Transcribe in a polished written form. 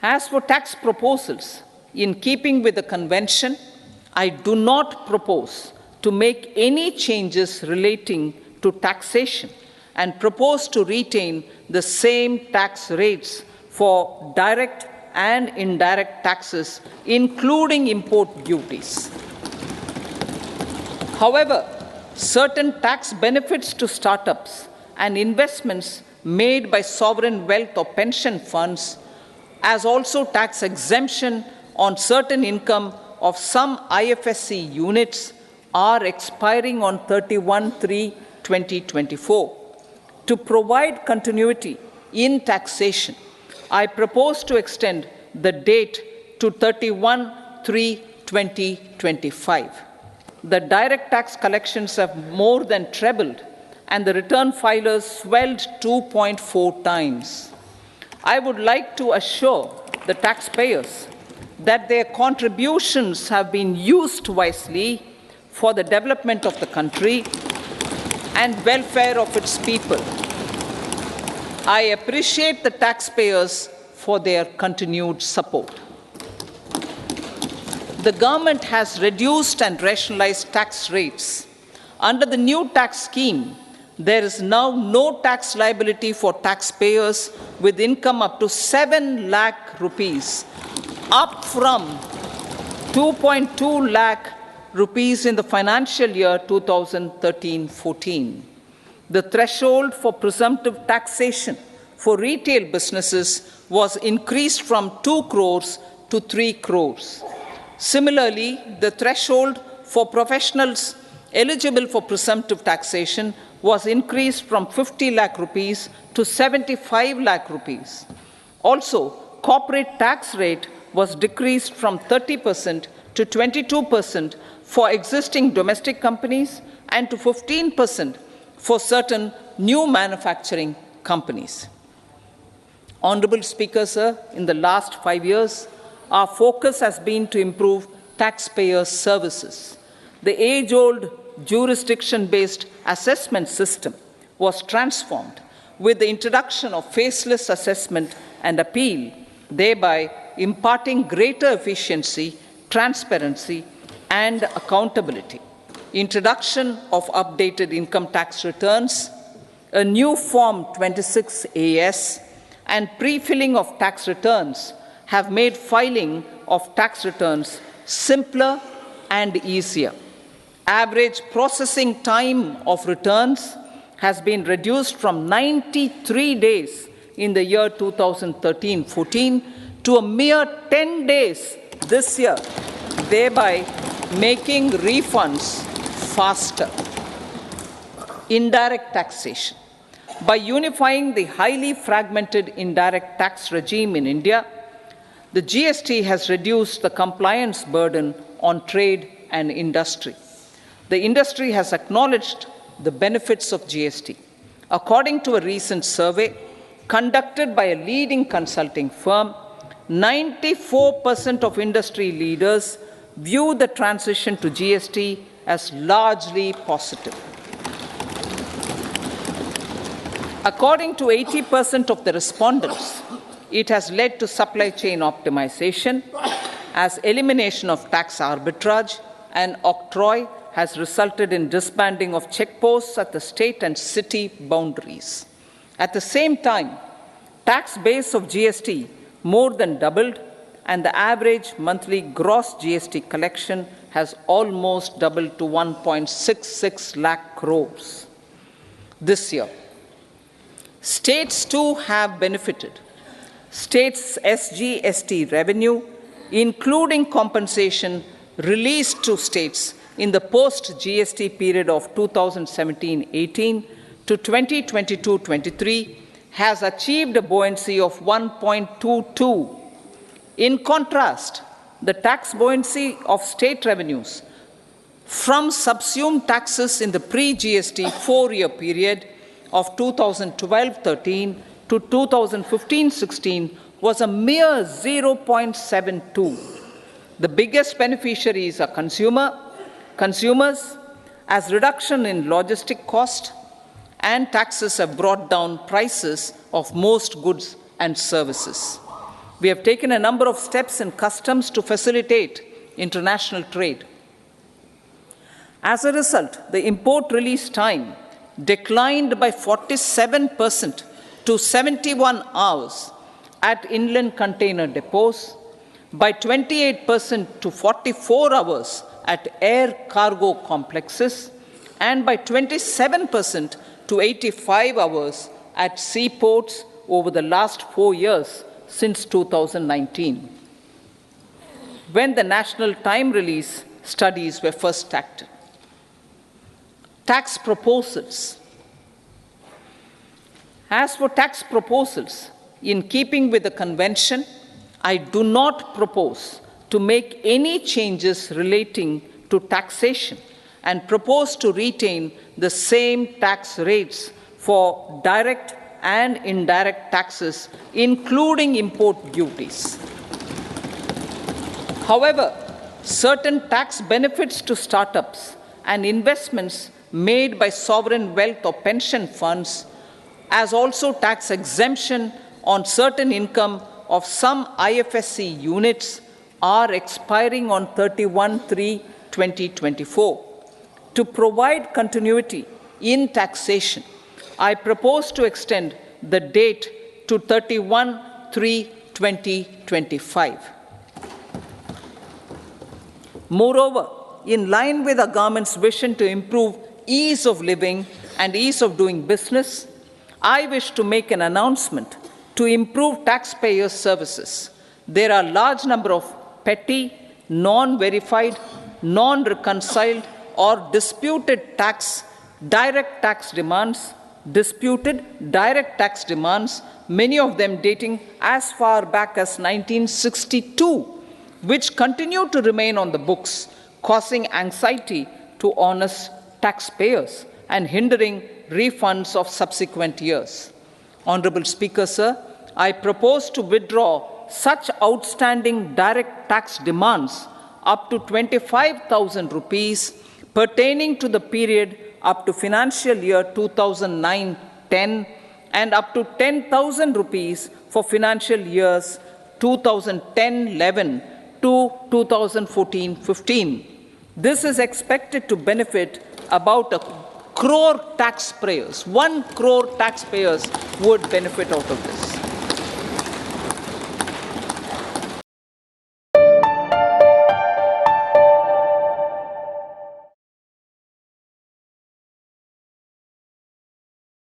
As for tax proposals, in keeping with the convention, I do not propose to make any changes relating to taxation and propose to retain the same tax rates for direct and indirect taxes, including import duties. However, certain tax benefits to startups and investments made by sovereign wealth or pension funds, as also tax exemption on certain income of some IFSC units, are expiring on 31/3/2024. To provide continuity in taxation, I propose to extend the date to 31/3/2025. The direct tax collections have more than trebled, and the return filers swelled 2.4 times. I would like to assure the taxpayers that their contributions have been used wisely for the development of the country and welfare of its people. I appreciate the taxpayers for their continued support. The government has reduced and rationalized tax rates. Under the new tax scheme, there is now no tax liability for taxpayers with income up to 7 lakh rupees, up from 2.2 lakh rupees in the financial year 2013-14. The threshold for presumptive taxation for retail businesses was increased from 2 crores to 3 crores. Similarly, the threshold for professionals eligible for presumptive taxation was increased from 50 lakh rupees to 75 lakh rupees. Also, corporate tax rate was decreased from 30% to 22% for existing domestic companies and to 15% for certain new manufacturing companies. Honorable Speaker, sir, in the last 5 years, our focus has been to improve taxpayer services. The age-old jurisdiction-based assessment system was transformed with the introduction of faceless assessment and appeal, thereby imparting greater efficiency, transparency, and accountability. Introduction of updated income tax returns, a new Form 26AS, and pre-filling of tax returns have made filing of tax returns simpler and easier. Average processing time of returns has been reduced from 93 days in the year 2013-14 to a mere 10 days this year, thereby making refunds faster. Indirect taxation. By unifying the highly fragmented indirect tax regime in India, the GST has reduced the compliance burden on trade and industry. The industry has acknowledged the benefits of GST. According to a recent survey conducted by a leading consulting firm, 94% of industry leaders view the transition to GST as largely positive. According to 80% of the respondents, it has led to supply chain optimization, as elimination of tax arbitrage and octroi has resulted in disbanding of checkposts at the state and city boundaries. At the same time, tax base of GST more than doubled, and the average monthly gross GST collection has almost doubled to 1.66 lakh crores this year. States too have benefited. States' SGST revenue, including compensation released to states in the post-GST period of 2017-18 to 2022-23, has achieved a buoyancy of 1.22. In contrast, the tax buoyancy of state revenues from subsumed taxes in the pre-GST 4-year period of 2012-13 to 2015-16 was a mere 0.72. The biggest beneficiaries are consumers, as reduction in logistic cost and taxes have brought down prices of most goods and services. We have taken a number of steps in customs to facilitate international trade. As a result, the import release time declined by 47% to 71 hours at inland container depots, by 28% to 44 hours at air cargo complexes, and by 27% to 85 hours at seaports over the last 4 years since 2019, when the national time release studies were first acted. Tax proposals. As for tax proposals, in keeping with the convention, I do not propose to make any changes relating to taxation and propose to retain the same tax rates for direct and indirect taxes, including import duties. However, certain tax benefits to startups and investments made by sovereign wealth or pension funds, as also tax exemption on certain income of some IFSC units, are expiring on 31/3/2024. To provide continuity in taxation, I propose to extend the date to 31/3/2025. Moreover, in line with the government's vision to improve ease of living and ease of doing business, I wish to make an announcement to improve taxpayers' services. There are a large number of petty, non-verified, non-reconciled, or disputed direct tax demands, many of them dating as far back as 1962, which continue to remain on the books, causing anxiety to honest taxpayers and hindering refunds of subsequent years. Honorable Speaker, sir, I propose to withdraw such outstanding direct tax demands up to 25,000 rupees pertaining to the period up to financial year 2009-10 and up to 10,000 rupees for financial years 2010-11 to 2014-15. This is expected to benefit about a crore taxpayers. 1 crore taxpayers would benefit out of this.